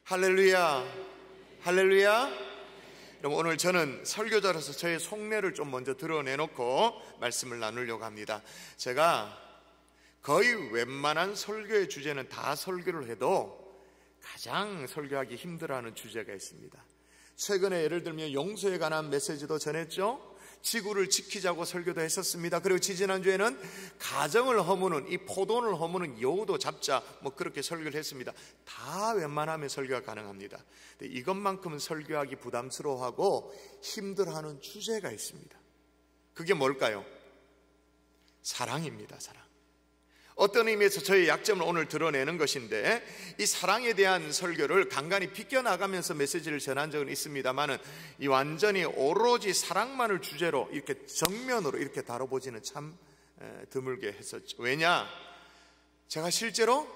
할렐루야, 할렐루야. 그럼 오늘 저는 설교자로서 저의 속내를 좀 먼저 드러내놓고 말씀을 나누려고 합니다. 제가 거의 웬만한 설교의 주제는 다 설교를 해도 가장 설교하기 힘들어하는 주제가 있습니다. 최근에 예를 들면 용서에 관한 메시지도 전했죠. 지구를 지키자고 설교도 했었습니다. 그리고 지지난주에는 가정을 허무는, 이 포돈을 허무는 여우도 잡자, 그렇게 설교를 했습니다. 다 웬만하면 설교가 가능합니다. 근데 이것만큼은 설교하기 부담스러워하고 힘들어하는 주제가 있습니다. 그게 뭘까요? 사랑입니다. 사랑. 어떤 의미에서 저의 약점을 오늘 드러내는 것인데, 이 사랑에 대한 설교를 간간히 비껴나가면서 메시지를 전한 적은 있습니다만은 이 완전히 오로지 사랑만을 주제로 이렇게 정면으로 이렇게 다뤄보지는 참 드물게 했었죠. 왜냐? 제가 실제로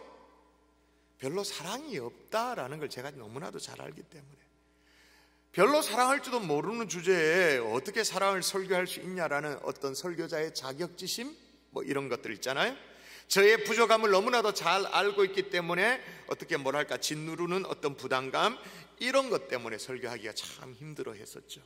별로 사랑이 없다라는 걸 제가 너무나도 잘 알기 때문에, 별로 사랑할 줄도 모르는 주제에 어떻게 사랑을 설교할 수 있냐라는 어떤 설교자의 자격지심, 이런 것들 있잖아요. 저의 부족함을 너무나도 잘 알고 있기 때문에 어떻게 짓누르는 어떤 부담감, 이런 것 때문에 설교하기가 참 힘들어 했었죠.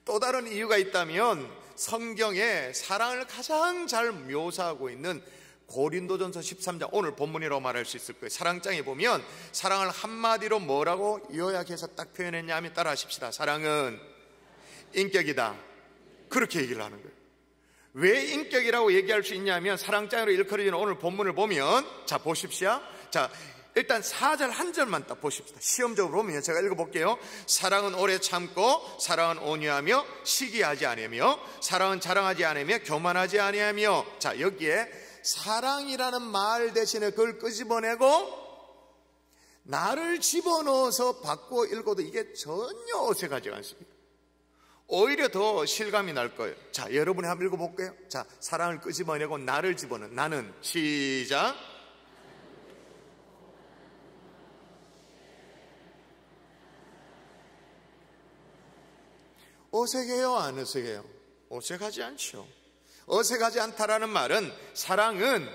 또 다른 이유가 있다면 성경에 사랑을 가장 잘 묘사하고 있는 고린도전서 13장, 오늘 본문이라고 말할 수 있을 거예요. 사랑장에 보면 사랑을 한마디로 뭐라고 요약해서 딱 표현했냐면, 따라 하십시다. 사랑은 인격이다. 그렇게 얘기를 하는 거예요. 왜 인격이라고 얘기할 수 있냐면, 사랑장으로 일컬어지는 오늘 본문을 보면, 자 보십시오. 자, 일단 4절 한 절만 딱 보십시다. 시험적으로 보면 제가 읽어볼게요. 사랑은 오래 참고, 사랑은 온유하며, 시기하지 아니하며, 사랑은 자랑하지 아니하며, 교만하지 아니하며. 자, 여기에 사랑이라는 말 대신에 그걸 끄집어내고 나를 집어넣어서 바꿔 읽어도 이게 전혀 어색하지 않습니다. 오히려 더 실감이 날 거예요. 자, 여러분이 한번 읽어볼게요. 자, 사랑을 끄집어내고 나를 집어넣는, 나는, 시작. 어색해요, 안 어색해요? 어색하지 않죠. 어색하지 않다라는 말은, 사랑은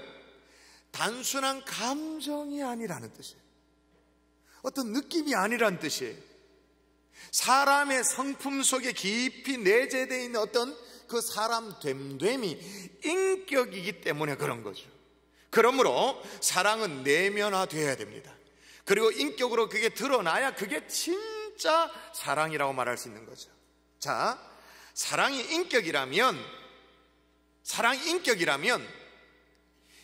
단순한 감정이 아니라는 뜻이에요. 어떤 느낌이 아니라는 뜻이에요. 사람의 성품 속에 깊이 내재되어 있는 어떤 그 사람 됨됨이 인격이기 때문에 그런 거죠. 그러므로 사랑은 내면화되어야 됩니다. 그리고 인격으로 그게 드러나야 그게 진짜 사랑이라고 말할 수 있는 거죠. 자, 사랑이 인격이라면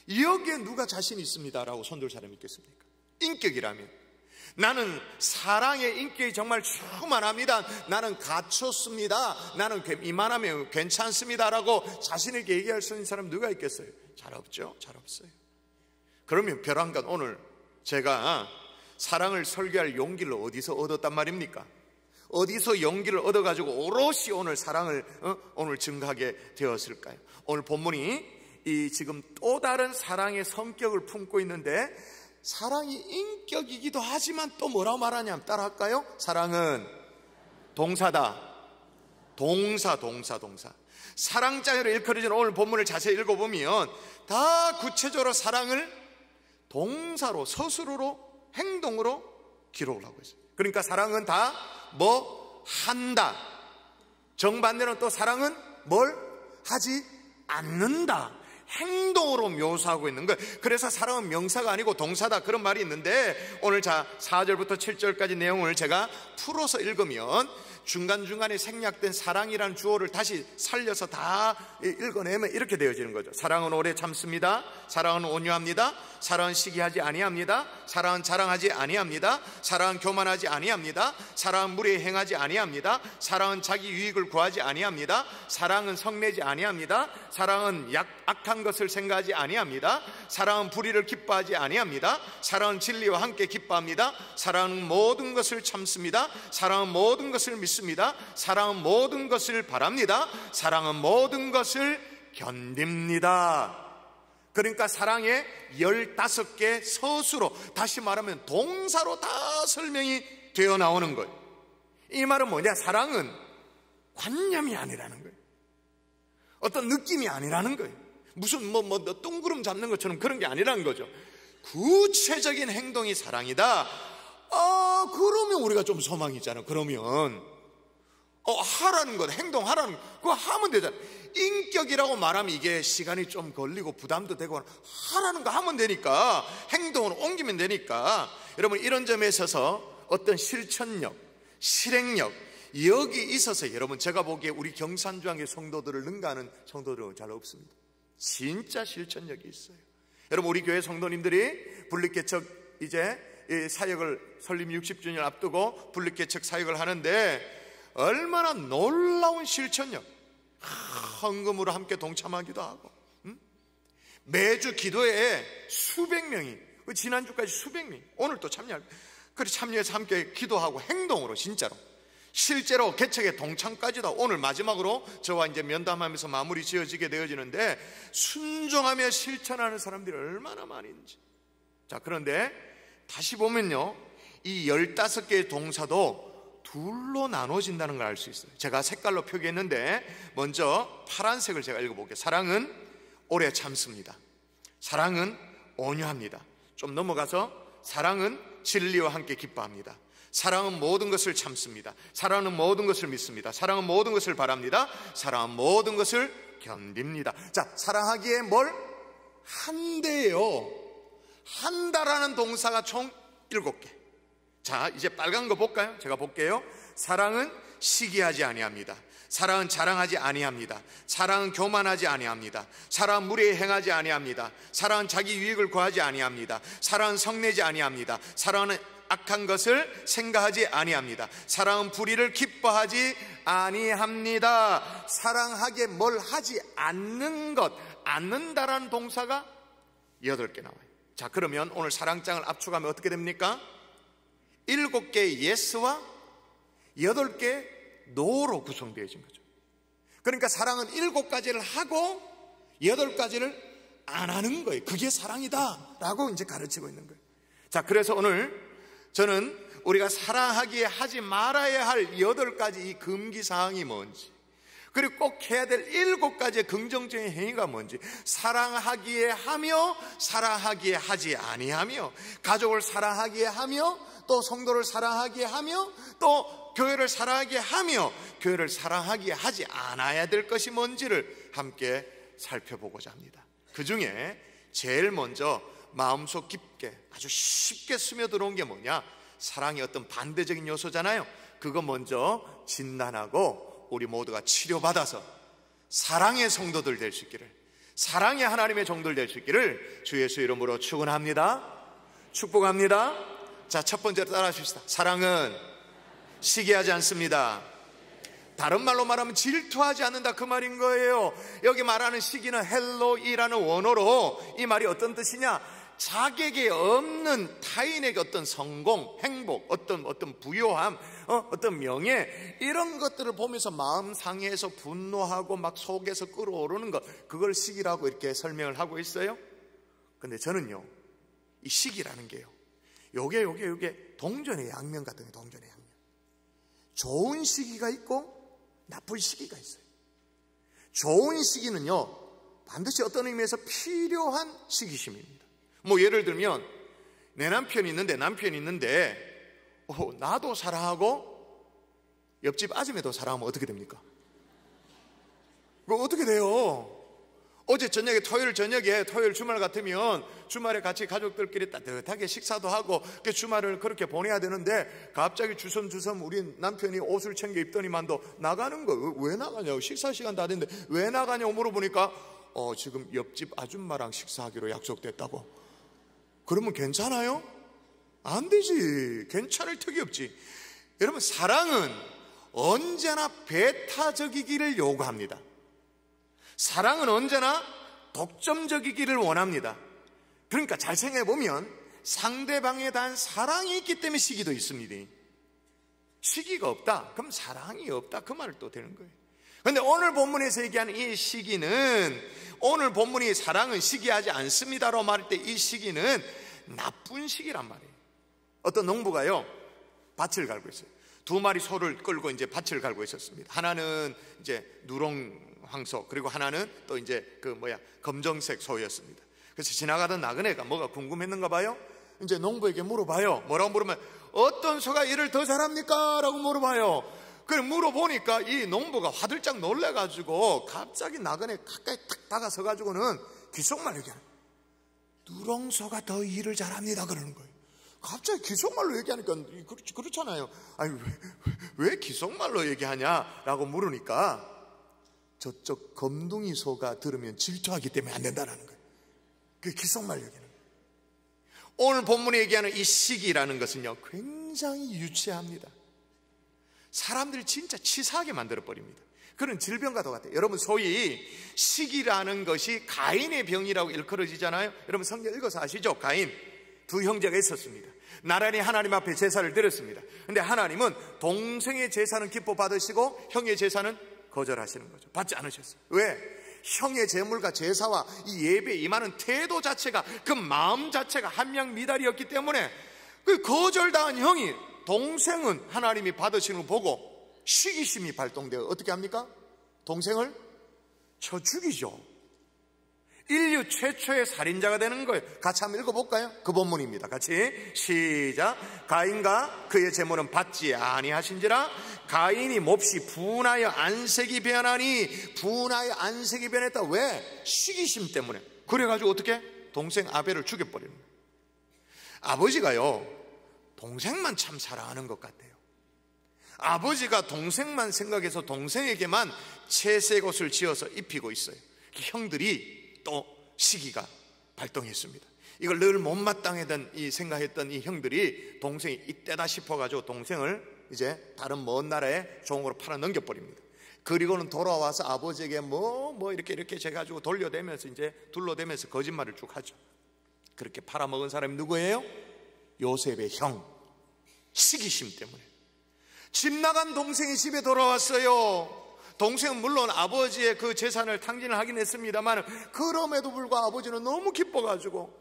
여기에 누가 자신 있습니다라고 손들 사람이 있겠습니까? 인격이라면. 나는 사랑의 인격이 정말 충만합니다. 나는 갖췄습니다. 나는 이만하면 괜찮습니다라고 자신 있게 얘기할 수 있는 사람 누가 있겠어요? 잘 없죠? 잘 없어요. 그러면 벼랑간 오늘 제가 사랑을 설교할 용기를 어디서 얻었단 말입니까? 어디서 용기를 얻어가지고 오롯이 오늘 사랑을 오늘 증가하게 되었을까요? 오늘 본문이 이 지금 또 다른 사랑의 성격을 품고 있는데, 사랑이 인격이기도 하지만 또 뭐라고 말하냐면, 따라할까요? 사랑은 동사다. 동사. 사랑장으로 일컬어진 오늘 본문을 자세히 읽어보면 다 구체적으로 사랑을 동사로, 서술어로, 행동으로 기록을 하고 있어요. 그러니까 사랑은 다 한다. 정반대로 또 사랑은 뭘 하지 않는다. 행동으로 묘사하고 있는 거예요. 그래서 사랑은 명사가 아니고 동사다, 그런 말이 있는데, 오늘 자 4절부터 7절까지 내용을 제가 풀어서 읽으면 중간중간에 생략된 사랑이라는 주어를 다시 살려서 다 읽어내면 이렇게 되어지는 거죠. 사랑은 오래 참습니다. 사랑은 온유합니다. 사랑은 시기하지 아니합니다. 사랑은 자랑하지 아니합니다. 사랑은 교만하지 아니합니다. 사랑은 무례히 행하지 아니합니다. 사랑은 자기 유익을 구하지 아니합니다. 사랑은 성내지 아니합니다. 사랑은 악한 것을 생각하지 아니합니다. 사랑은 불의를 기뻐하지 아니합니다. 사랑은 진리와 함께 기뻐합니다. 사랑은 모든 것을 참습니다. 사랑은 모든 것을 믿습니다. 사랑은 모든 것을 바랍니다. 사랑은 모든 것을 견딥니다. 그러니까 사랑의 15개 서술로, 다시 말하면 동사로 다 설명이 되어 나오는 거예요. 이 말은 뭐냐? 사랑은 관념이 아니라는 거예요. 어떤 느낌이 아니라는 거예요. 무슨 똥구름 잡는 것처럼 그런 게 아니라는 거죠. 구체적인 행동이 사랑이다. 그러면 우리가 좀 소망이 있잖아. 그러면 하라는 것, 행동하라는 것, 그거 하면 되잖아. 인격이라고 말하면 이게 시간이 좀 걸리고 부담도 되고, 하라는 거 하면 되니까, 행동으로 옮기면 되니까. 여러분, 이런 점에 있어서 어떤 실천력, 실행력, 여기 있어서 여러분, 제가 보기에 우리 경산주항의 성도들을 능가하는 성도들은 잘 없습니다. 진짜 실천력이 있어요. 여러분, 우리 교회 성도님들이 분립개척 이제 사역을 설립 60주년 앞두고 분립개척 사역을 하는데 얼마나 놀라운 실천력, 헌금으로 함께 동참하기도 하고, 매주 기도에 수백 명이, 지난주까지 수백 명이 오늘 또 참여해서 함께 기도하고 행동으로 진짜로 실제로 개척의 동참까지도 오늘 마지막으로 저와 이제 면담하면서 마무리 지어지게 되어지는데 순종하며 실천하는 사람들이 얼마나 많은지. 자, 그런데 다시 보면요, 이 15개의 동사도 둘로 나눠진다는 걸 알 수 있어요. 제가 색깔로 표기했는데 먼저 파란색을 제가 읽어볼게요. 사랑은 오래 참습니다. 사랑은 온유합니다. 좀 넘어가서 사랑은 진리와 함께 기뻐합니다. 사랑은 모든 것을 참습니다. 사랑은 모든 것을 믿습니다. 사랑은 모든 것을 바랍니다. 사랑은 모든 것을 견딥니다. 자, 사랑하기에 뭘? 한대요. 한다라는 동사가 총 7개. 자, 이제 빨간 거 볼까요? 제가 볼게요. 사랑은 시기하지 아니합니다. 사랑은 자랑하지 아니합니다. 사랑은 교만하지 아니합니다. 사랑은 무례히 행하지 아니합니다. 사랑은 자기 유익을 구하지 아니합니다. 사랑은 성내지 아니합니다. 사랑은 악한 것을 생각하지 아니합니다. 사랑은 불의를 기뻐하지 아니합니다. 사랑하기에 뭘 하지 않는 것, 않는다라는 동사가 8개 나와요. 자, 그러면 오늘 사랑장을 압축하면 어떻게 됩니까? 7개의 예스와 8개의 노로 구성되어진 거죠. 그러니까 사랑은 7가지를 하고 8가지를 안 하는 거예요. 그게 사랑이다 라고 이제 가르치고 있는 거예요. 자, 그래서 오늘 저는 우리가 사랑하기에 하지 말아야 할 8가지 이 금기사항이 뭔지, 그리고 꼭 해야 될 7가지의 긍정적인 행위가 뭔지, 사랑하기에 하며 사랑하기에 하지 아니하며, 가족을 사랑하기에 하며 또 성도를 사랑하기에 하며 또 교회를 사랑하기에 하며 교회를 사랑하기에 하지 않아야 될 것이 뭔지를 함께 살펴보고자 합니다. 그 중에 제일 먼저 마음속 깊게 아주 쉽게 스며들어온 게 뭐냐? 사랑의 어떤 반대적인 요소잖아요. 그거 먼저 진단하고 우리 모두가 치료받아서 사랑의 성도들 될 수 있기를, 사랑의 하나님의 종들 될 수 있기를 주 예수 이름으로 축원합니다. 축복합니다. 자, 첫 번째로 따라 하십시다. 사랑은 시기하지 않습니다. 다른 말로 말하면 질투하지 않는다, 그 말인 거예요. 여기 말하는 시기는 헬로이라는 원어로 이 말이 어떤 뜻이냐? 자격이 없는 타인에게 어떤 성공, 행복, 어떤 부요함, 어떤 명예, 이런 것들을 보면서 마음 상해해서 분노하고 막 속에서 끓어오르는 것, 그걸 시기라고 이렇게 설명을 하고 있어요. 근데 저는요, 이 시기라는 게요, 요게 동전의 양면 같은 게, 동전의 양면. 좋은 시기가 있고 나쁜 시기가 있어요. 좋은 시기는요, 반드시 어떤 의미에서 필요한 시기심입니다. 뭐 예를 들면 내 남편이 있는데 나도 사랑하고 옆집 아줌마도 사랑하면 어떻게 됩니까? 그거 어떻게 돼요? 어제 저녁에, 토요일 주말 같으면 주말에 같이 가족들끼리 따뜻하게 식사도 하고 주말을 그렇게 보내야 되는데 갑자기 주섬주섬 우리 남편이 옷을 챙겨 입더니만도 나가는 거예요. 왜 나가냐고, 식사 시간 다 됐는데 왜 나가냐고 물어보니까 지금 옆집 아줌마랑 식사하기로 약속됐다고. 그러면 괜찮아요? 안 되지. 괜찮을 턱이 없지. 여러분, 사랑은 언제나 배타적이기를 요구합니다. 사랑은 언제나 독점적이기를 원합니다. 그러니까 잘 생각해보면 상대방에 대한 사랑이 있기 때문에 시기도 있습니다. 시기가 없다, 그럼 사랑이 없다, 그 말을 또 되는 거예요. 그런데 오늘 본문에서 얘기하는 이 시기는, 오늘 본문이 사랑은 시기하지 않습니다라고 말할 때 이 시기는 나쁜 시기란 말이에요. 어떤 농부가요, 밭을 갈고 있어요. 2마리 소를 끌고 이제 밭을 갈고 있었습니다. 하나는 이제 누렁 황소, 그리고 하나는 또 이제 검정색 소였습니다. 그래서 지나가던 나그네가 뭐가 궁금했는가 봐요. 이제 농부에게 물어봐요. 뭐라고 물으면 어떤 소가 일을 더 잘합니까? 라고 물어봐요. 그래 물어보니까 이 농부가 화들짝 놀래가지고 갑자기 나그네 가까이 탁 다가서가지고는 귓속말로 얘기하는 거예요. 누렁소가 더 일을 잘합니다 그러는 거예요. 갑자기 귓속말로 얘기하니까 그렇잖아요. 아니 왜 귓속말로 얘기하냐라고 물으니까 저쪽 검둥이 소가 들으면 질투하기 때문에 안 된다는 거예요. 그게 귓속말 얘기는 거예요. 오늘 본문에 얘기하는 이 시기라는 것은요 굉장히 유치합니다. 사람들이 진짜 치사하게 만들어버립니다. 그런 질병과도 같아요. 여러분 소위 시기라는 것이 가인의 병이라고 일컬어지잖아요. 여러분 성경 읽어서 아시죠? 가인 두 형제가 있었습니다. 나란히 하나님 앞에 제사를 드렸습니다. 근데 하나님은 동생의 제사는 기뻐 받으시고 형의 제사는 거절하시는 거죠. 받지 않으셨어요. 왜? 형의 제물과 제사와 이 예배에 임하는 태도 자체가, 그 마음 자체가 한량미달이었기 때문에 그 거절당한 형이, 동생은 하나님이 받으시는 걸 보고 시기심이 발동되어 어떻게 합니까? 동생을 쳐 죽이죠. 인류 최초의 살인자가 되는 거예요. 같이 한번 읽어볼까요? 그 본문입니다. 같이 시작. 가인과 그의 제물은 받지 아니하신지라 가인이 몹시 분하여 안색이 변하니. 분하여 안색이 변했다. 왜? 시기심 때문에. 그래가지고 어떻게? 동생 아벨을 죽여버리는 거예요. 아버지가요 동생만 참 사랑하는 것 같아요. 아버지가 동생만 생각해서 동생에게만 채색 옷을 지어서 입히고 있어요. 형들이 또 시기가 발동했습니다. 이걸 늘 못마땅하던 이 생각했던 이 형들이 동생이 이때다 싶어가지고 동생을 이제 다른 먼 나라에 종으로 팔아 넘겨버립니다. 그리고는 돌아와서 아버지에게 이렇게 해가지고 돌려대면서 이제 둘러대면서 거짓말을 쭉 하죠. 그렇게 팔아먹은 사람이 누구예요? 요셉의 형. 시기심 때문에 집 나간 동생이 집에 돌아왔어요. 동생은 물론 아버지의 그 재산을 탕진을 하긴 했습니다만 그럼에도 불구하고 아버지는 너무 기뻐가지고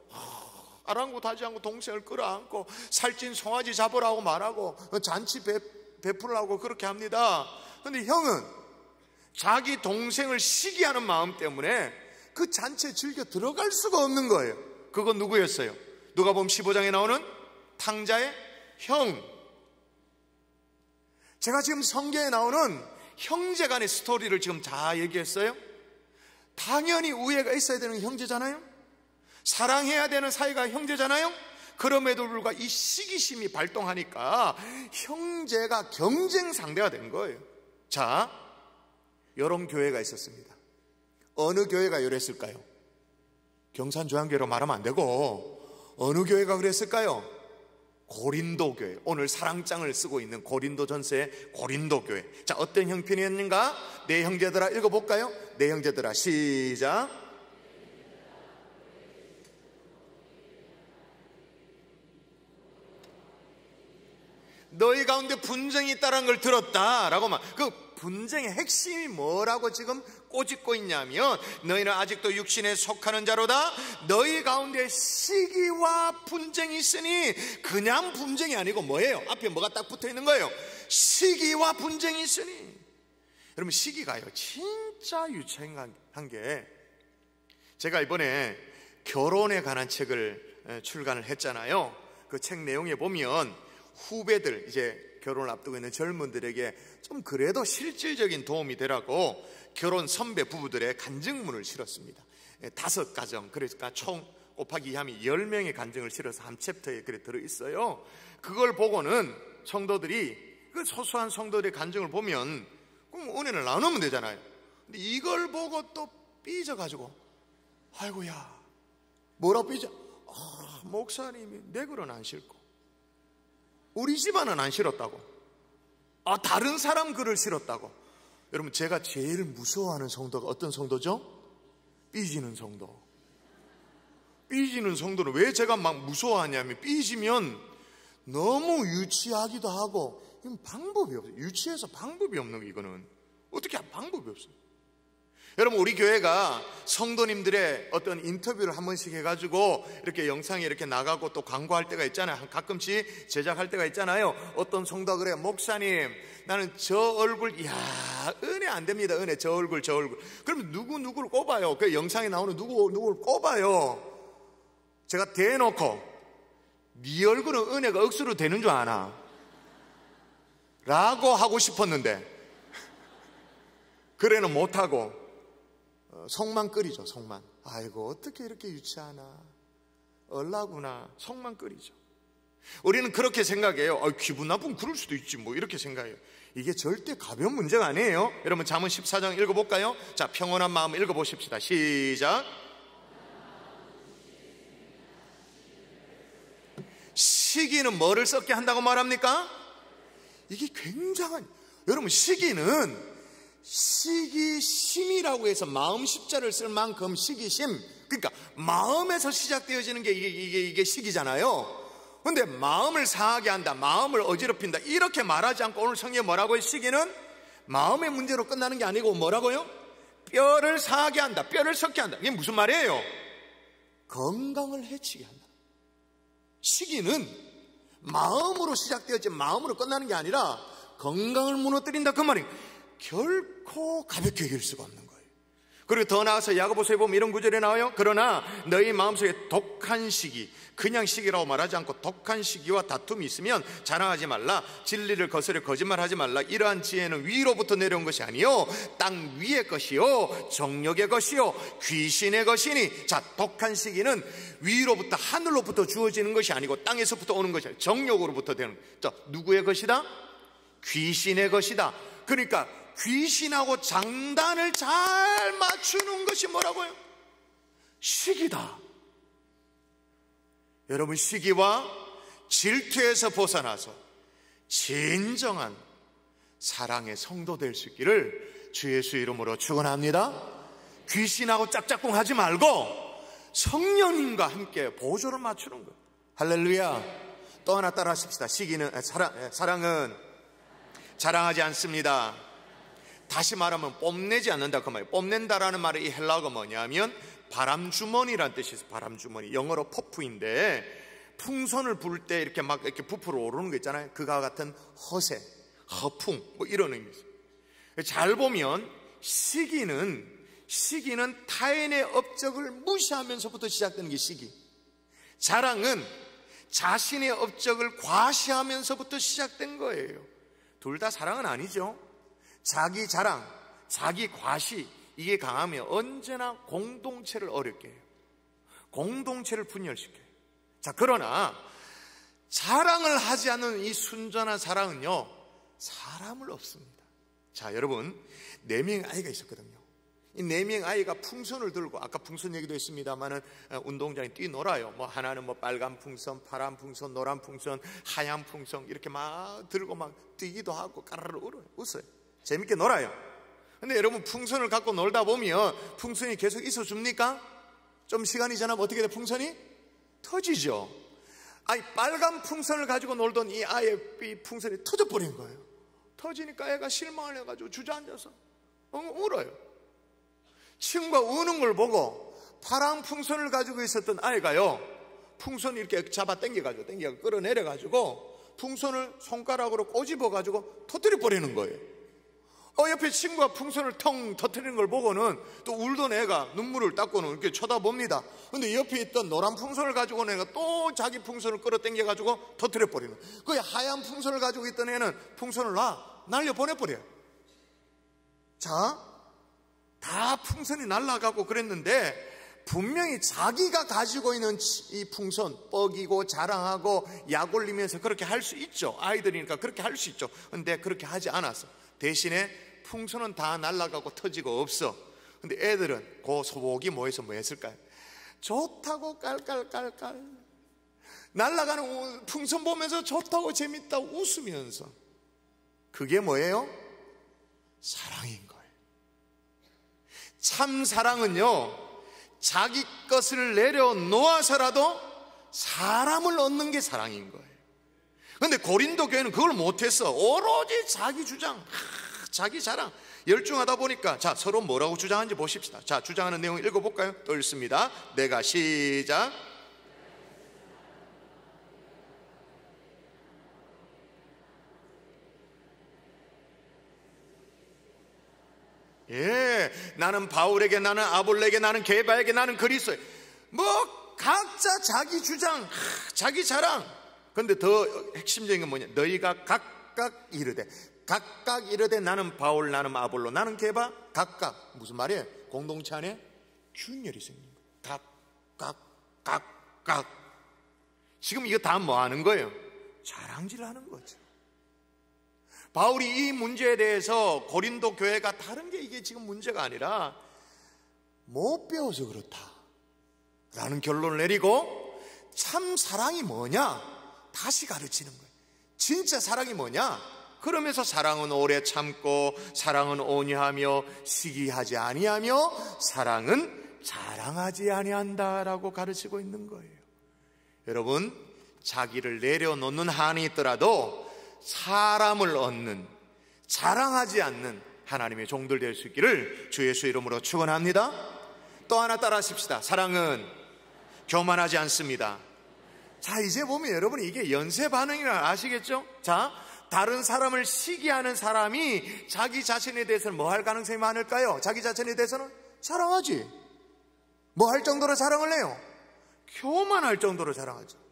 아랑곳하지 않고 동생을 끌어안고 살찐 송아지 잡으라고 말하고 잔치 베풀라고 그렇게 합니다. 그런데 형은 자기 동생을 시기하는 마음 때문에 그 잔치에 즐겨 들어갈 수가 없는 거예요. 그건 누구였어요? 누가복음 15장에 나오는 탕자의 형. 제가 지금 성경에 나오는 형제간의 스토리를 지금 다 얘기했어요. 당연히 우애가 있어야 되는 형제잖아요. 사랑해야 되는 사이가 형제잖아요. 그럼에도 불구하고 이 시기심이 발동하니까 형제가 경쟁 상대가 된 거예요. 자, 이런 교회가 있었습니다. 어느 교회가 이랬을까요? 경산조양교회로 말하면 안 되고 어느 교회가 그랬을까요? 고린도 교회. 오늘 사랑장을 쓰고 있는 고린도 전서의 고린도 교회. 자, 어떤 형편이었는가? 네 형제들아 읽어볼까요? 네 형제들아 시작. 너희 가운데 분쟁이 있다는 걸 들었다라고 막. 그 분쟁의 핵심이 뭐라고 지금 꼬집고 있냐면 너희는 아직도 육신에 속하는 자로다. 너희 가운데 시기와 분쟁이 있으니. 그냥 분쟁이 아니고 뭐예요? 앞에 뭐가 딱 붙어 있는 거예요? 시기와 분쟁이 있으니. 여러분 시기가요 진짜 유치한 게, 제가 이번에 결혼에 관한 책을 출간을 했잖아요. 그 책 내용에 보면 후배들, 이제 결혼을 앞두고 있는 젊은들에게 좀 그래도 실질적인 도움이 되라고 결혼 선배 부부들의 간증문을 실었습니다. 5가정, 그러니까 총 곱하기 하면 10명의 간증을 실어서 한 챕터에 그래 들어있어요. 그걸 보고는 성도들이, 그 소소한 성도들의 간증을 보면 그럼 은혜를 나누면 되잖아요. 근데 이걸 보고 또 삐져가지고 아이고야 뭐라 삐져? 목사님이 내 글은 안 싫고 우리 집안은 안 싫었다고, 다른 사람 글을 싫었다고. 여러분 제가 제일 무서워하는 성도가 어떤 성도죠? 삐지는 성도. 삐지는 성도는 왜 제가 막 무서워하냐면 삐지면 너무 유치하기도 하고 이건 방법이 없어요. 유치해서 방법이 없는 거. 이거는 어떻게 할 방법이 없어요. 여러분 우리 교회가 성도님들의 어떤 인터뷰를 한 번씩 해가지고 이렇게 영상이 이렇게 나가고 또 광고할 때가 있잖아요. 가끔씩 제작할 때가 있잖아요. 어떤 성도가 그래요. 목사님 나는 저 얼굴, 이야 은혜 안 됩니다. 은혜 저 얼굴. 그러면 누구를 꼽아요. 그 영상에 나오는 누구를 꼽아요. 제가 대놓고 네 얼굴은 은혜가 억수로 되는 줄 아나? 라고 하고 싶었는데 그래는 못하고 속만 끓이죠. 속만. 아이고 어떻게 이렇게 유치하나, 얼라구나, 속만 끓이죠. 우리는 그렇게 생각해요. 기분 나쁘면 그럴 수도 있지 뭐, 이렇게 생각해요. 이게 절대 가벼운 문제가 아니에요. 여러분 잠언 14장 읽어볼까요? 자, 평온한 마음 읽어보십시다. 시작. 시기는 뭐를 썩게 한다고 말합니까? 이게 굉장한, 여러분 시기는 시기심이라고 해서 마음 십자를 쓸 만큼 시기심, 그러니까 마음에서 시작되어지는 게 이게 시기잖아요. 근데 마음을 상하게 한다, 마음을 어지럽힌다, 이렇게 말하지 않고 오늘 성경에 뭐라고요? 시기는 마음의 문제로 끝나는 게 아니고 뭐라고요? 뼈를 상하게 한다, 뼈를 썩게 한다. 이게 무슨 말이에요? 건강을 해치게 한다. 시기는 마음으로 시작되었지 마음으로 끝나는 게 아니라 건강을 무너뜨린다, 그 말이에요. 결코 가볍게 여길 수가 없는 거예요. 그리고 더 나아가서 야고보서에 보면 이런 구절이 나와요. 그러나 너희 마음속에 독한 시기, 그냥 시기라고 말하지 않고 독한 시기와 다툼이 있으면 자랑하지 말라. 진리를 거스려 거짓말하지 말라. 이러한 지혜는 위로부터 내려온 것이 아니요 땅 위의 것이요 정욕의 것이요 귀신의 것이니. 자, 독한 시기는 위로부터, 하늘로부터 주어지는 것이 아니고 땅에서부터 오는 것이 아니라 정욕으로부터 되는. 자, 누구의 것이다? 귀신의 것이다. 그러니까 귀신하고 장단을 잘 맞추는 것이 뭐라고요? 시기다. 여러분, 시기와 질투에서 벗어나서 진정한 사랑의 성도 될 수 있기를 주 예수 이름으로 축원합니다. 귀신하고 짝짝꿍 하지 말고 성령님과 함께 보조를 맞추는 거예요. 할렐루야. 또 하나 따라 하십시다. 시기는, 사랑은 자랑하지 않습니다. 다시 말하면 뽐내지 않는다, 그 말이에요. 뽐낸다라는 말의 이 헬라어가 뭐냐면 바람주머니라는 뜻이 있어요. 바람주머니, 영어로 퍼프인데 풍선을 불 때 이렇게 막 이렇게 부풀어 오르는 거 있잖아요. 그와 같은 허세, 허풍, 뭐 이런 의미죠. 잘 보면 시기는 타인의 업적을 무시하면서부터 시작되는 게 시기. 자랑은 자신의 업적을 과시하면서부터 시작된 거예요. 둘 다 사랑은 아니죠. 자기 자랑, 자기 과시, 이게 강하면 언제나 공동체를 어렵게 해요. 공동체를 분열시켜요. 자, 그러나 자랑을 하지 않는 이 순전한 사랑은요, 사람을 없습니다. 자, 여러분, 4명의 아이가 있었거든요. 이 4명의 아이가 풍선을 들고, 아까 풍선 얘기도 했습니다만은 운동장에 뛰놀아요. 뭐 하나는 뭐 빨간 풍선, 파란 풍선, 노란 풍선, 하얀 풍선 이렇게 막 들고 막 뛰기도 하고 까르르 웃어요. 재밌게 놀아요. 근데 여러분, 풍선을 갖고 놀다 보면 풍선이 계속 있어 줍니까? 좀 시간이 지나면 어떻게 돼? 풍선이 터지죠. 아니, 빨간 풍선을 가지고 놀던 이 아이의 풍선이 터져버린 거예요. 터지니까 애가 실망을 해가지고 주저앉아서 울어요. 친구가 우는 걸 보고 파란 풍선을 가지고 있었던 아이가요, 풍선을 이렇게 잡아 당겨가지고 끌어내려가지고 풍선을 손가락으로 꼬집어가지고 터뜨려 버리는 거예요. 옆에 친구가 풍선을 텅 터뜨리는 걸 보고는 또 울던 애가 눈물을 닦고는 이렇게 쳐다봅니다. 근데 옆에 있던 노란 풍선을 가지고 온 애가 또 자기 풍선을 끌어당겨가지고 터뜨려 버리는. 그 하얀 풍선을 가지고 있던 애는 풍선을 날려보내버려요. 자, 다 풍선이 날아가고 그랬는데 분명히 자기가 가지고 있는 이 풍선 뻐기고 자랑하고 약 올리면서 그렇게 할 수 있죠. 아이들이니까 그렇게 할 수 있죠. 근데 그렇게 하지 않았어. 대신에 풍선은 다 날아가고 터지고 없어. 근데 애들은 그 소복이 모여서 뭐 했을까요? 좋다고 깔깔깔깔 날아가는 풍선 보면서 좋다고 재밌다고 웃으면서. 그게 뭐예요? 사랑인 거예요. 참 사랑은요, 자기 것을 내려놓아서라도 사람을 얻는 게 사랑인 거예요. 근데 고린도 교회는 그걸 못했어. 오로지 자기 주장, 자기 자랑, 열중하다 보니까, 자, 서로 뭐라고 주장하는지 보십시다. 자, 주장하는 내용 읽어볼까요? 또 읽습니다. 내가 시작. 나는 바울에게, 나는 아볼레에게, 나는 게바에게, 나는 그리스도에, 뭐 각 각자 자기 주장, 자기 자랑. 근데 더 핵심적인 건 뭐냐? 너희가 각각 이르되 나는 바울, 나는 아볼로, 나는 게바. 각각. 무슨 말이에요? 공동체 안에 균열이 생긴 거예요. 각각. 지금 이거 다 뭐 하는 거예요? 자랑질 하는 거죠. 바울이 이 문제에 대해서 고린도 교회가 다른 게 이게 지금 문제가 아니라 못 배워서 그렇다 라는 결론을 내리고, 참 사랑이 뭐냐 다시 가르치는 거예요. 진짜 사랑이 뭐냐? 그러면서 사랑은 오래 참고, 사랑은 온유하며 시기하지 아니하며 사랑은 자랑하지 아니한다라고 가르치고 있는 거예요. 여러분, 자기를 내려놓는 한이 있더라도 사람을 얻는, 자랑하지 않는 하나님의 종들 될 수 있기를 주 예수 이름으로 축원합니다. 또 하나 따라 하십시다. 사랑은 교만하지 않습니다. 자, 이제 보면 여러분 이게 연쇄 반응이라 아시겠죠? 자, 다른 사람을 시기하는 사람이 자기 자신에 대해서는 뭐 할 가능성이 많을까요? 자기 자신에 대해서는 자랑하지. 뭐 할 정도로 자랑을 해요? 교만할 정도로 자랑하죠.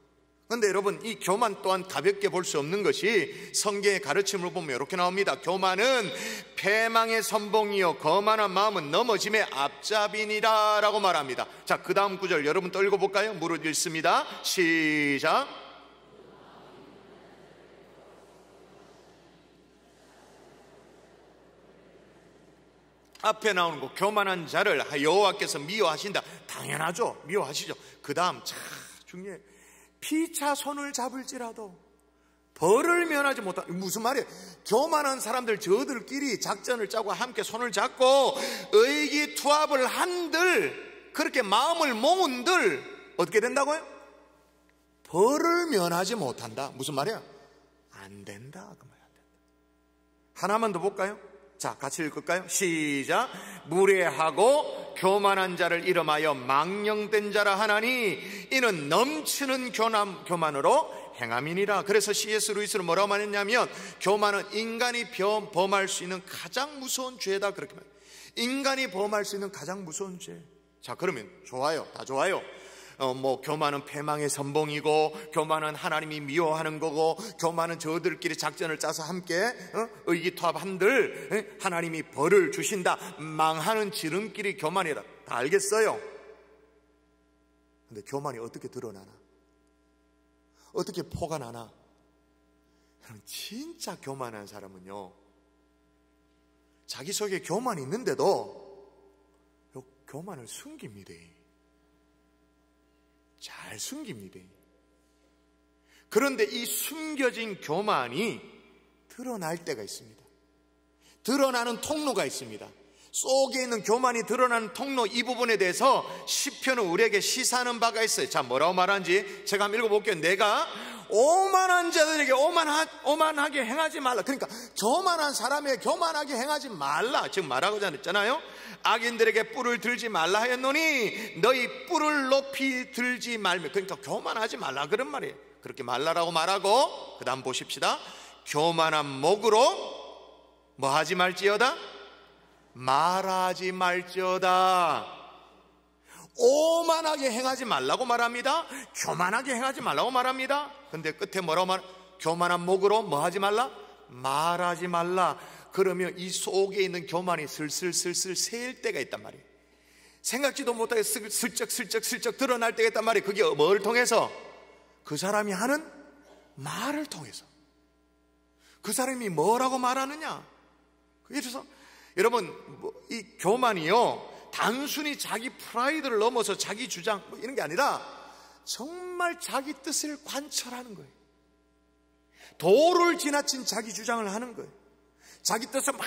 그런데 여러분, 이 교만 또한 가볍게 볼 수 없는 것이 성경의 가르침을 보면 이렇게 나옵니다. 교만은 패망의 선봉이요 거만한 마음은 넘어짐의 앞잡이니라 라고 말합니다. 자, 그 다음 구절 여러분 또 읽어볼까요? 무릇 읽습니다. 시작. 앞에 나오는 거, 교만한 자를 여호와께서 미워하신다. 당연하죠. 미워하시죠. 그 다음 참 중요해요. 피차 손을 잡을지라도 벌을 면하지 못한. 무슨 말이에요? 교만한 사람들 저들끼리 작전을 짜고 함께 손을 잡고 의기투합을 한들, 그렇게 마음을 모은들 어떻게 된다고요? 벌을 면하지 못한다. 무슨 말이야? 안 된다. 그 말 안 된다. 하나만 더 볼까요? 자, 같이 읽을까요? 시작. 무례하고 교만한 자를 이름하여 망령된 자라 하나니 이는 넘치는 교만으로 행함이니라. 그래서 C.S. 루이스는 뭐라고 말했냐면, 교만은 인간이 범할 수 있는 가장 무서운 죄다, 그렇게 말해요. 인간이 범할 수 있는 가장 무서운 죄. 자, 그러면 좋아요. 다 좋아요. 교만은 패망의 선봉이고, 교만은 하나님이 미워하는 거고, 교만은 저들끼리 작전을 짜서 함께 의기투합한들 하나님이 벌을 주신다. 망하는 지름길이 교만이다. 다 알겠어요. 근데 교만이 어떻게 드러나나? 어떻게 포가 나나? 진짜 교만한 사람은요, 자기 속에 교만이 있는데도 교만을 숨깁니다. 잘 숨깁니다. 그런데 이 숨겨진 교만이 드러날 때가 있습니다. 드러나는 통로가 있습니다. 속에 있는 교만이 드러나는 통로, 이 부분에 대해서 시편은 우리에게 시사하는 바가 있어요. 자, 뭐라고 말하는지 제가 한번 읽어볼게요. 내가 오만한 자들에게 오만하게 행하지 말라. 그러니까 교만한 사람에게 교만하게 행하지 말라 지금 말하고자 했잖아요. 악인들에게 뿔을 들지 말라 하였노니 너희 뿔을 높이 들지 말며. 그러니까 교만하지 말라 그런 말이에요. 그렇게 말라라고 말하고, 그 다음 보십시다. 교만한 목으로 뭐 하지 말지어다? 말하지 말지어다. 오만하게 행하지 말라고 말합니다. 교만하게 행하지 말라고 말합니다. 근데 끝에 뭐라고 교만한 목으로 뭐 하지 말라? 말하지 말라. 그러면 이 속에 있는 교만이 슬슬 새일 때가 있단 말이에요. 생각지도 못하게 슬쩍 드러날 때가 있단 말이에요. 그게 뭘 통해서? 그 사람이 하는 말을 통해서. 그 사람이 뭐라고 말하느냐. 그래서 여러분, 이 교만이요, 단순히 자기 프라이드를 넘어서 자기 주장 이런 게 아니라 정말 자기 뜻을 관철하는 거예요. 도를 지나친 자기 주장을 하는 거예요. 자기 뜻을 막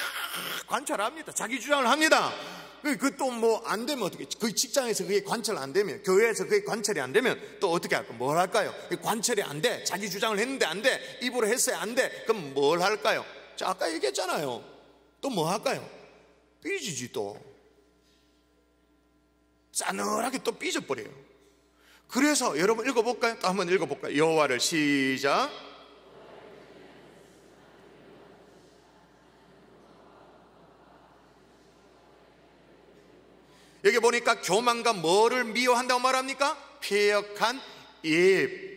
관철합니다. 자기 주장을 합니다. 그 또 뭐 안 되면 어떻게? 그 직장에서 그게 관철 안 되면, 교회에서 그게 관철이 안 되면 또 어떻게 할까? 뭘 할까요? 관철이 안 돼. 자기 주장을 했는데 안 돼. 입으로 했어야 안 돼. 그럼 뭘 할까요? 자, 아까 얘기했잖아요. 또 뭐 할까요? 삐지지. 또 싸늘하게 또 삐져버려요. 그래서 여러분 읽어볼까요? 또 한번 읽어볼까요? 여호와를 시작. 여기 보니까 교만과 뭐를 미워한다고 말합니까? 패역한 예.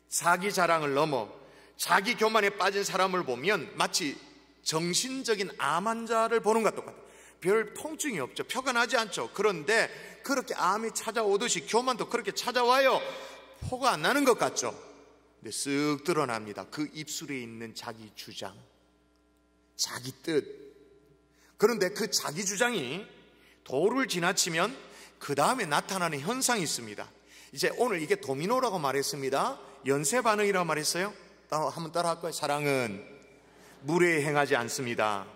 자기 자랑을 넘어 자기 교만에 빠진 사람을 보면 마치 정신적인 암 환자를 보는 것과 똑같아요. 별 통증이 없죠. 표가 나지 않죠. 그런데 그렇게 암이 찾아오듯이 교만도 그렇게 찾아와요. 표가 안 나는 것 같죠. 근데 쓱 드러납니다. 그 입술에 있는 자기 주장, 자기 뜻. 그런데 그 자기 주장이 도를 지나치면 그 다음에 나타나는 현상이 있습니다. 이제 오늘 이게 도미노라고 말했습니다. 연쇄 반응이라고 말했어요. 한번 따라 할 거예요. 사랑은 무례에 행하지 않습니다.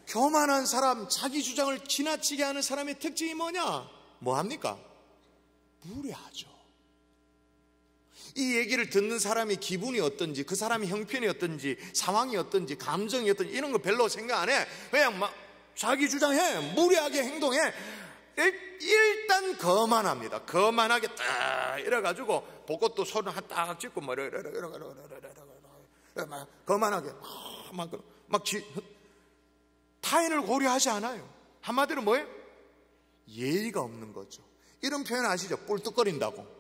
교만한 사람, 자기 주장을 지나치게 하는 사람의 특징이 뭐냐? 뭐 합니까? 무례하죠. 이 얘기를 듣는 사람이 기분이 어떤지, 그 사람의 형편이 어떤지, 상황이 어떤지, 감정이 어떤지 이런 거 별로 생각 안 해. 그냥 막 자기 주장해, 무례하게 행동해. 일단 거만합니다. 거만하게 딱 이래가지고 벚꽃도 손을 딱 짚고 막 거만하게 막 타인을 고려하지 않아요. 한마디로 뭐예요? 예의가 없는 거죠. 이런 표현 아시죠? 뿔뚝거린다고.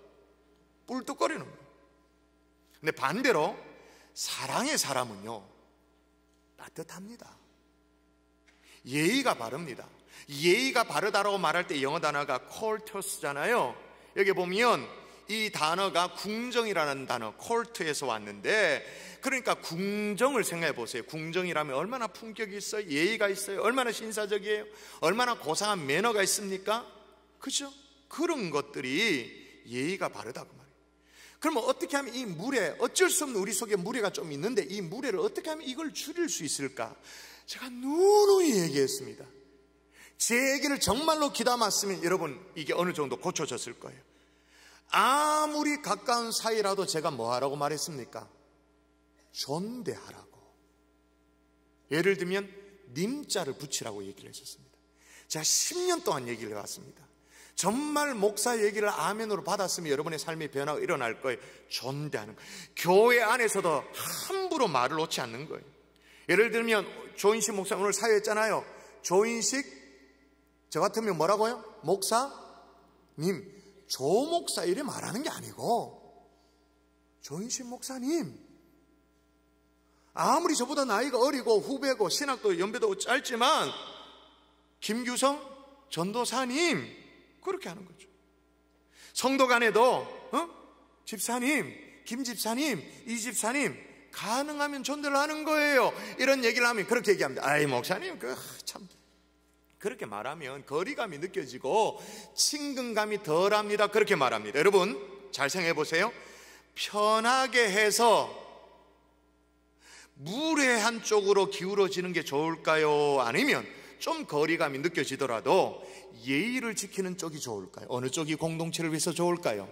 뿔뚝거리는 거예요. 근데 반대로 사랑의 사람은요, 따뜻합니다. 예의가 바릅니다. 예의가 바르다라고 말할 때 영어 단어가 courteous잖아요. 여기 보면 이 단어가 궁정이라는 단어 court에서 왔는데, 그러니까 궁정을 생각해 보세요. 궁정이라면 얼마나 품격이 있어요? 예의가 있어요? 얼마나 신사적이에요? 얼마나 고상한 매너가 있습니까? 그죠? 그런 것들이 예의가 바르다고 말이에요. 그러면 어떻게 하면 이 무례, 어쩔 수 없는 우리 속에 무례가 좀 있는데 이 무례를 어떻게 하면 이걸 줄일 수 있을까? 제가 누누이 얘기했습니다. 제 얘기를 정말로 귀담았으면 여러분 이게 어느 정도 고쳐졌을 거예요. 아무리 가까운 사이라도 제가 뭐 하라고 말했습니까? 존대하라고. 예를 들면 님자를 붙이라고 얘기를 했었습니다. 제가 10년 동안 얘기를 해왔습니다. 정말 목사 얘기를 아멘으로 받았으면 여러분의 삶의 변화가 일어날 거예요. 존대하는 거예요. 교회 안에서도 함부로 말을 놓지 않는 거예요. 예를 들면 조인식 목사 오늘 사회했잖아요. 조인식 저 같으면 뭐라고요? 목사님, 조 목사 이래 말하는 게 아니고 조인식 목사님, 아무리 저보다 나이가 어리고 후배고 신학도 연배도 짧지만 김규성 전도사님 그렇게 하는 거죠. 성도 간에도 집사님, 김 집사님, 이 집사님 가능하면 존대를 하는 거예요. 이런 얘기를 하면 그렇게 얘기합니다. 아이 목사님 참 그렇게 말하면 거리감이 느껴지고 친근감이 덜합니다. 그렇게 말합니다. 여러분 잘 생각해 보세요. 편하게 해서 무례한 쪽으로 기울어지는 게 좋을까요? 아니면 좀 거리감이 느껴지더라도 예의를 지키는 쪽이 좋을까요? 어느 쪽이 공동체를 위해서 좋을까요?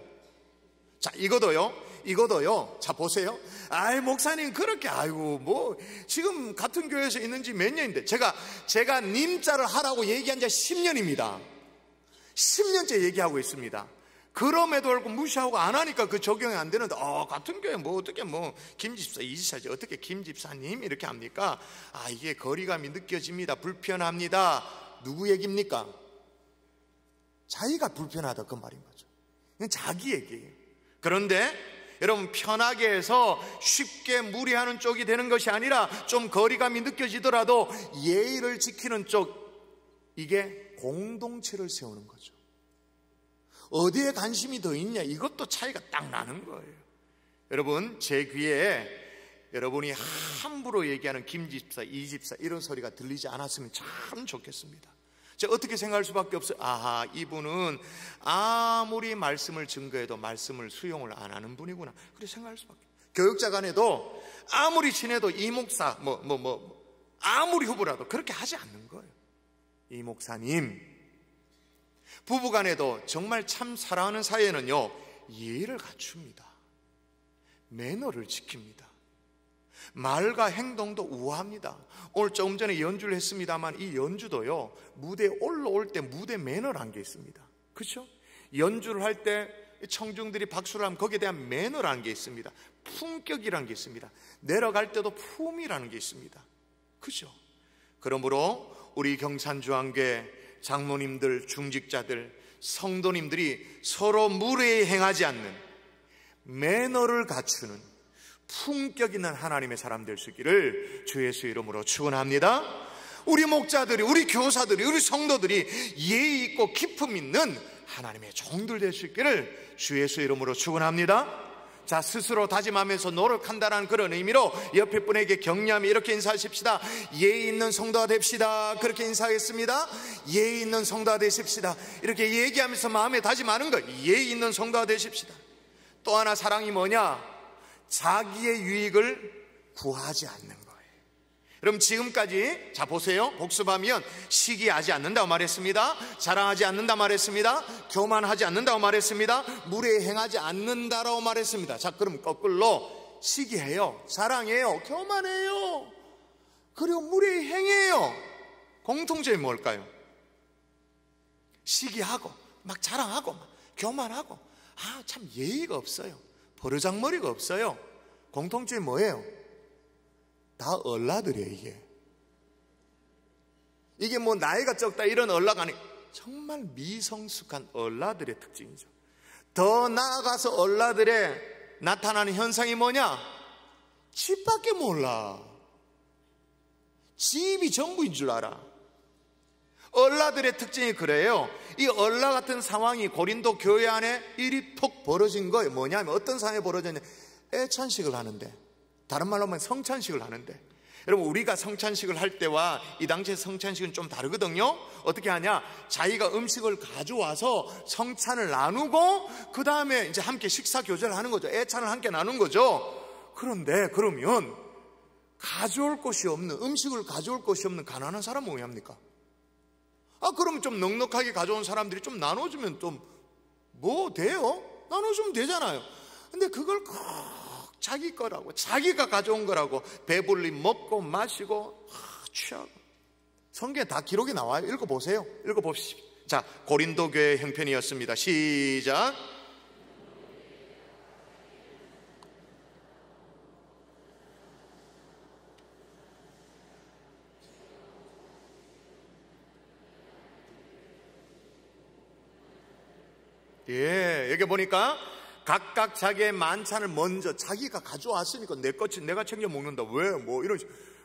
자, 이거도요. 자, 보세요. 아이, 목사님, 그렇게, 아이고, 뭐, 지금 같은 교회에서 있는지 몇 년인데, 제가 님자를 하라고 얘기한 지 10년입니다. 10년째 얘기하고 있습니다. 그럼에도 불구하고 무시하고 안 하니까 그 적용이 안 되는데, 같은 교회 뭐, 어떻게 뭐, 김집사, 이집사지, 어떻게 김집사님? 이렇게 합니까? 아, 이게 거리감이 느껴집니다. 불편합니다. 누구 얘기입니까? 자기가 불편하다, 그 말인 거죠. 이건 자기 얘기예요. 그런데 여러분 편하게 해서 쉽게 무리하는 쪽이 되는 것이 아니라 좀 거리감이 느껴지더라도 예의를 지키는 쪽, 이게 공동체를 세우는 거죠. 어디에 관심이 더 있냐, 이것도 차이가 딱 나는 거예요. 여러분 제 귀에 여러분이 함부로 얘기하는 김집사, 이집사 이런 소리가 들리지 않았으면 참 좋겠습니다. 제가 어떻게 생각할 수밖에 없어요. 아하, 이분은 아무리 말씀을 증거해도 말씀을 수용을 안 하는 분이구나. 그렇게 생각할 수밖에. 교육자 간에도 아무리 친해도 이 목사 아무리 후보라도 그렇게 하지 않는 거예요. 이 목사님. 부부 간에도 정말 참 사랑하는 사이에는요, 예의를 갖춥니다. 매너를 지킵니다. 말과 행동도 우아합니다. 오늘 조금 전에 연주를 했습니다만 이 연주도요, 무대에 올라올 때 무대 매너라는 게 있습니다. 그렇죠? 연주를 할 때 청중들이 박수를 하면 거기에 대한 매너라는 게 있습니다. 품격이라는 게 있습니다. 내려갈 때도 품이라는 게 있습니다. 그렇죠? 그러므로 우리 경산주안교회 장로님들, 중직자들, 성도님들이 서로 무례히 행하지 않는 매너를 갖추는 품격 있는 하나님의 사람 될 수 있기를 주 예수 이름으로 축원합니다. 우리 목자들이, 우리 교사들이, 우리 성도들이 예의 있고 기품 있는 하나님의 종들 될 수 있기를 주 예수 이름으로 축원합니다. 자, 스스로 다짐하면서 노력한다는 그런 의미로 옆에 분에게 격려하며 이렇게 인사하십시다. 예의 있는 성도가 됩시다. 그렇게 인사하겠습니다. 예의 있는 성도가 되십시다. 이렇게 얘기하면서 마음에 다짐하는 것, 예의 있는 성도가 되십시다. 또 하나 사랑이 뭐냐? 자기의 유익을 구하지 않는 거예요. 여러분, 지금까지 자 보세요. 복습하면 시기하지 않는다고 말했습니다. 자랑하지 않는다고 말했습니다. 교만하지 않는다고 말했습니다. 무례히 행하지 않는다라고 말했습니다. 자, 그럼 거꾸로 시기해요, 자랑해요, 교만해요, 그리고 무례히 행해요. 공통점이 뭘까요? 시기하고 막 자랑하고 막 교만하고 참 예의가 없어요. 버르장머리가 없어요. 공통점이 뭐예요? 다 얼라들이에요. 이게 뭐 나이가 적다 이런 얼라가 아니고 정말 미성숙한 얼라들의 특징이죠. 더 나아가서 얼라들의 나타나는 현상이 뭐냐? 집밖에 몰라. 집이 전부인 줄 알아. 얼라들의 특징이 그래요. 이 얼라 같은 상황이 고린도 교회 안에 일이 톡 벌어진 거예요. 뭐냐면 어떤 상황이 벌어졌냐? 애찬식을 하는데, 다른 말로 하면 성찬식을 하는데, 여러분, 우리가 성찬식을 할 때와 이 당시의 성찬식은 좀 다르거든요. 어떻게 하냐? 자기가 음식을 가져와서 성찬을 나누고 그 다음에 이제 함께 식사 교제를 하는 거죠. 애찬을 함께 나눈 거죠. 그런데 그러면 가져올 것이 없는, 음식을 가져올 것이 없는 가난한 사람은 왜 합니까? 그러면 좀 넉넉하게 가져온 사람들이 좀 나눠주면 좀 뭐 돼요? 나눠주면 되잖아요. 근데 그걸 꼭 자기 거라고, 자기가 가져온 거라고 배불리 먹고 마시고 취하고. 성경에 다 기록이 나와요. 읽어보세요. 읽어봅시다. 자, 고린도 교회 형편이었습니다. 시작. 예, 여기 보니까 각각 자기의 만찬을 먼저 자기가 가져왔으니까 내 것이 내가 챙겨 먹는다. 왜? 뭐 이런.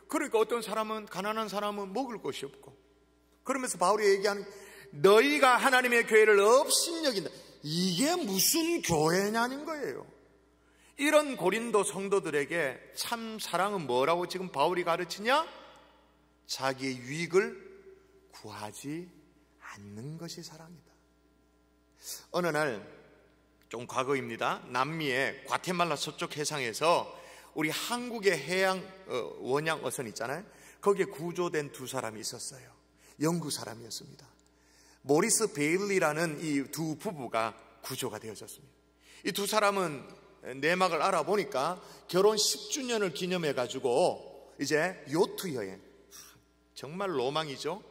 그러니까 어떤 사람은, 가난한 사람은 먹을 것이 없고, 그러면서 바울이 얘기하는, 너희가 하나님의 교회를 업신여긴다. 이게 무슨 교회냐는 거예요. 이런 고린도 성도들에게 참 사랑은 뭐라고 지금 바울이 가르치냐? 자기의 유익을 구하지 않는 것이 사랑이다. 어느 날, 좀 과거입니다. 남미의 과테말라 서쪽 해상에서 우리 한국의 해양 원양 어선 있잖아요. 거기에 구조된 두 사람이 있었어요. 영국 사람이었습니다. 모리스 베일리라는 이 두 부부가 구조가 되어졌습니다. 이 두 사람은 내막을 알아보니까 결혼 10주년을 기념해가지고 이제 요트 여행, 정말 로망이죠.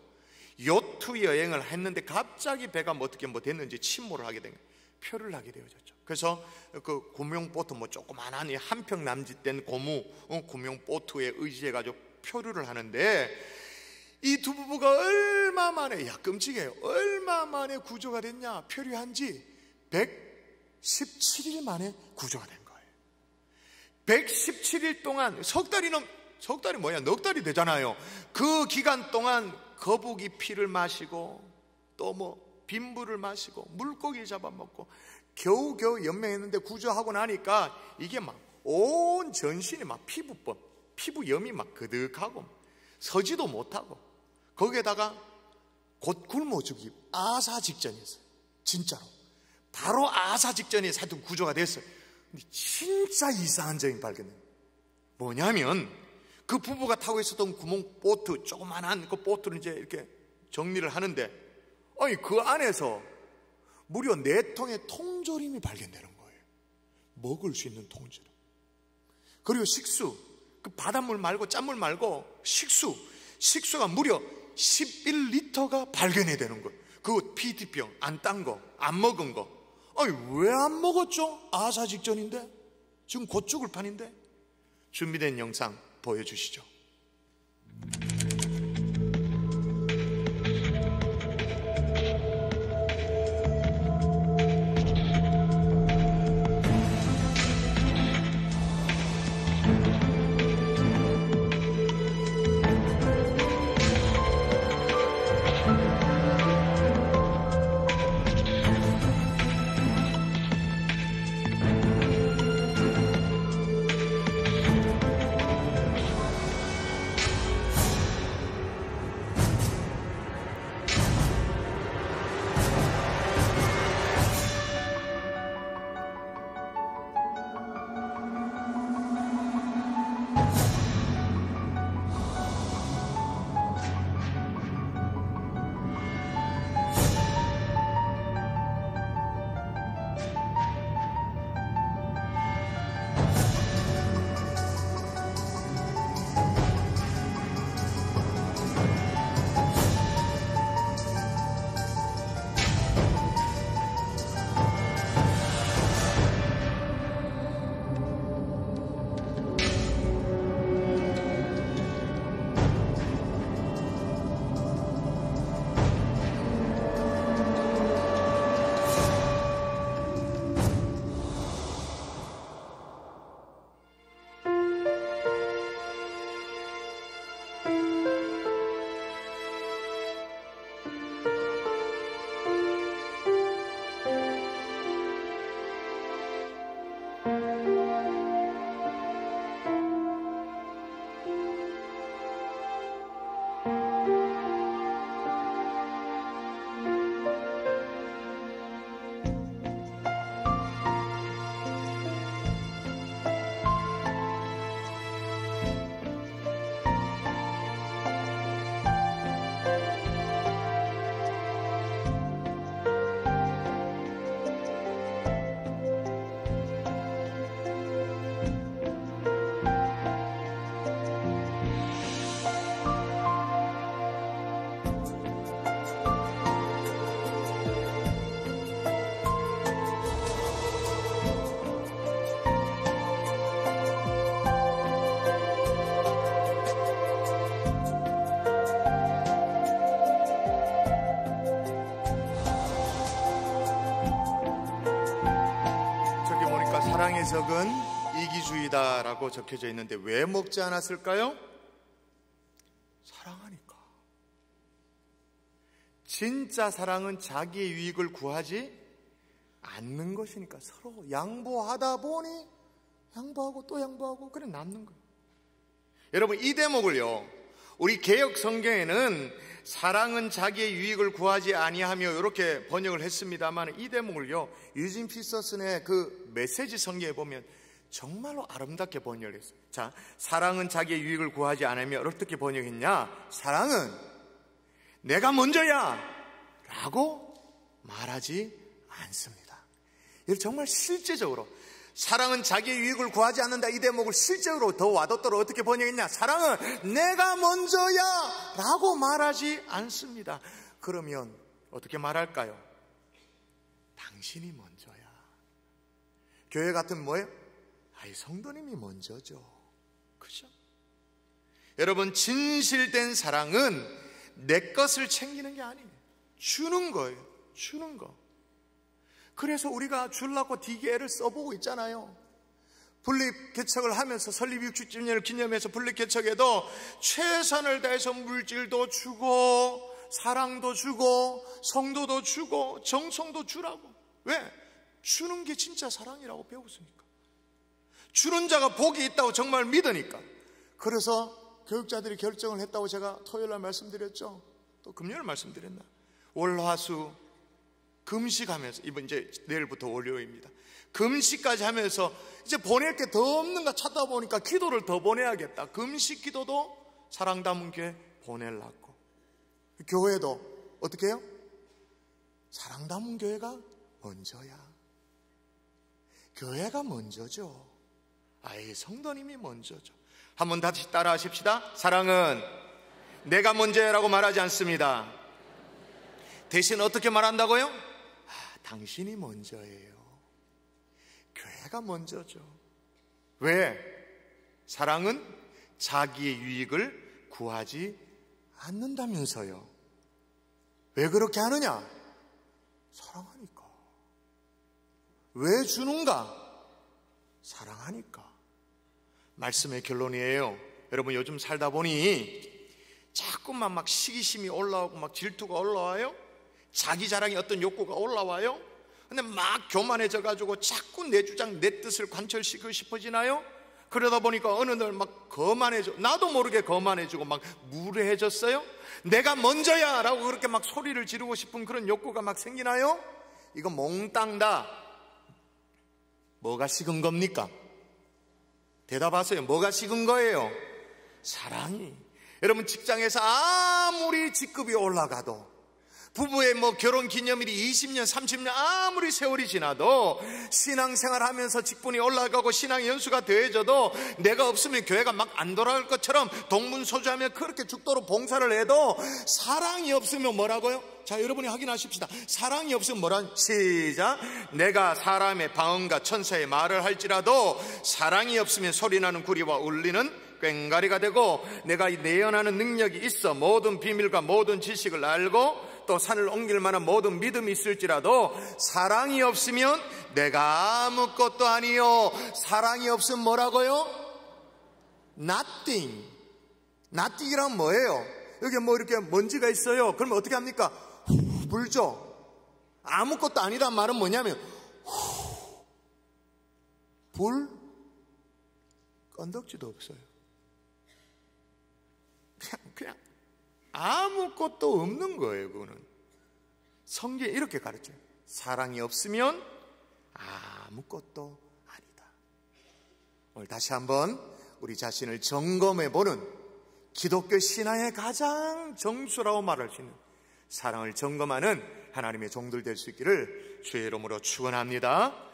요트 여행을 했는데 갑자기 배가 어떻게 됐는지 침몰을 하게 된 거예요. 표를 하게 되어졌죠. 그래서 그 구명보트, 조그만한 한평 남짓된 고무 구명보트에 의지해가지고 표류를 하는데, 이 두 부부가 얼마 만에, 끔찍해요. 얼마 만에 구조가 됐냐? 표류한 지 117일 만에 구조가 된 거예요. 117일 동안 석 달이 넉 달이 되잖아요. 그 기간 동안 거북이 피를 마시고 또 빈물을 마시고 물고기 잡아먹고 겨우겨우 연명했는데, 구조하고 나니까 이게 막 온 전신이 막 피부염이 막 그득하고 서지도 못하고, 거기에다가 곧 굶어 죽기 아사 직전이었어요. 진짜로 바로 아사 직전에 사실 구조가 됐어요. 근데 진짜 이상한 점이 발견돼요. 뭐냐면 그 부부가 타고 있었던 구멍보트, 조그만한 그 보트를 이제 이렇게 정리를 하는데, 그 안에서 무려 4통의 통조림이 발견되는 거예요. 먹을 수 있는 통조림. 그리고 식수, 그 바닷물 말고 짠물 말고 식수가 무려 11리터가 발견이 되는 거예요. 그 PT병 안 딴 거, 안 먹은 거. 왜 안 먹었죠? 아사 직전인데, 지금 곧 죽을 판인데. 준비된 영상 보여주시죠. 사랑의 적은 이기주의다라고 적혀져 있는데 왜 먹지 않았을까요? 사랑하니까. 진짜 사랑은 자기의 유익을 구하지 않는 것이니까. 서로 양보하다 보니 양보하고 또 양보하고 그래 남는 거예요. 여러분, 이 대목을요, 우리 개역 성경에는 사랑은 자기의 유익을 구하지 아니하며 이렇게 번역을 했습니다만, 이 대목을요 유진 피터슨의 그 메시지 성경에 보면 정말로 아름답게 번역을 했어요. 자, 사랑은 자기의 유익을 구하지 않으며 어떻게 번역했냐? 사랑은 내가 먼저야 라고 말하지 않습니다. 이걸 정말 실제적으로, 사랑은 자기의 유익을 구하지 않는다, 이 대목을 실제로 더 와닿도록 어떻게 번역했냐? 사랑은 내가 먼저야 라고 말하지 않습니다. 그러면 어떻게 말할까요? 당신이 먼저야. 교회 같은 뭐예요? 아이, 성도님이 먼저죠. 그죠? 여러분, 진실된 사랑은 내 것을 챙기는 게 아니에요. 주는 거예요. 주는 거. 그래서 우리가 주려고 되게 애를 써보고 있잖아요. 분립 개척을 하면서 설립 60주년을 기념해서 분립 개척에도 최선을 다해서 물질도 주고 사랑도 주고 성도도 주고 정성도 주라고. 왜? 주는 게 진짜 사랑이라고 배웠으니까. 주는 자가 복이 있다고 정말 믿으니까. 그래서 교육자들이 결정을 했다고 제가 토요일날 말씀드렸죠. 또 금요일 말씀드렸나? 월화수 금식하면서, 이번 이제 내일부터 월요일입니다. 금식까지 하면서 이제 보낼 게 더 없는가 찾다 보니까 기도를 더 보내야겠다. 금식 기도도 사랑 담은 교회 보내려고. 교회도 어떻게 해요? 사랑 담은 교회가 먼저야. 교회가 먼저죠. 아이, 성도님이 먼저죠. 한번 다시 따라 하십시다. 사랑은 내가 먼저라고 말하지 않습니다. 대신 어떻게 말한다고요? 당신이 먼저예요. 교회가 먼저죠. 왜? 사랑은 자기의 유익을 구하지 않는다면서요. 왜 그렇게 하느냐? 사랑하니까. 왜 주는가? 사랑하니까. 말씀의 결론이에요. 여러분, 요즘 살다 보니 자꾸만 막 시기심이 올라오고 막 질투가 올라와요. 자기 자랑의 어떤 욕구가 올라와요. 근데 막 교만해져가지고 자꾸 내 주장, 내 뜻을 관철시키고 싶어지나요? 그러다 보니까 어느 날 막 거만해져, 나도 모르게 거만해지고 막 무례해졌어요. 내가 먼저야 라고 그렇게 막 소리를 지르고 싶은 그런 욕구가 막 생기나요? 이거 몽땅 다 뭐가 식은 겁니까? 대답하세요. 뭐가 식은 거예요? 사랑이. 여러분, 직장에서 아무리 직급이 올라가도, 부부의 뭐 결혼 기념일이 20년, 30년 아무리 세월이 지나도, 신앙생활 하면서 직분이 올라가고 신앙 연수가 더해져도 내가 없으면 교회가 막 안 돌아갈 것처럼 동문소주하며 그렇게 죽도록 봉사를 해도 사랑이 없으면 뭐라고요? 자, 여러분이 확인하십시다. 사랑이 없으면 뭐란? 시작. 내가 사람의 방언과 천사의 말을 할지라도 사랑이 없으면 소리나는 구리와 울리는 꽹과리가 되고, 내가 내연하는 능력이 있어 모든 비밀과 모든 지식을 알고 또 산을 옮길 만한 모든 믿음이 있을지라도 사랑이 없으면 내가 아무것도 아니요. 사랑이 없으면 뭐라고요? Nothing. Nothing이란 뭐예요? 여기 뭐 이렇게 먼지가 있어요. 그러면 어떻게 합니까? 후, 불죠. 아무것도 아니란 말은 뭐냐면 불 건덕지도 없어요. 그냥 아무것도 없는 거예요. 그거는 성경에 이렇게 가르쳐요. 사랑이 없으면 아무것도 아니다. 오늘 다시 한번 우리 자신을 점검해보는, 기독교 신앙의 가장 정수라고 말할 수 있는 사랑을 점검하는 하나님의 종들 될 수 있기를 주의 이름으로 축원합니다.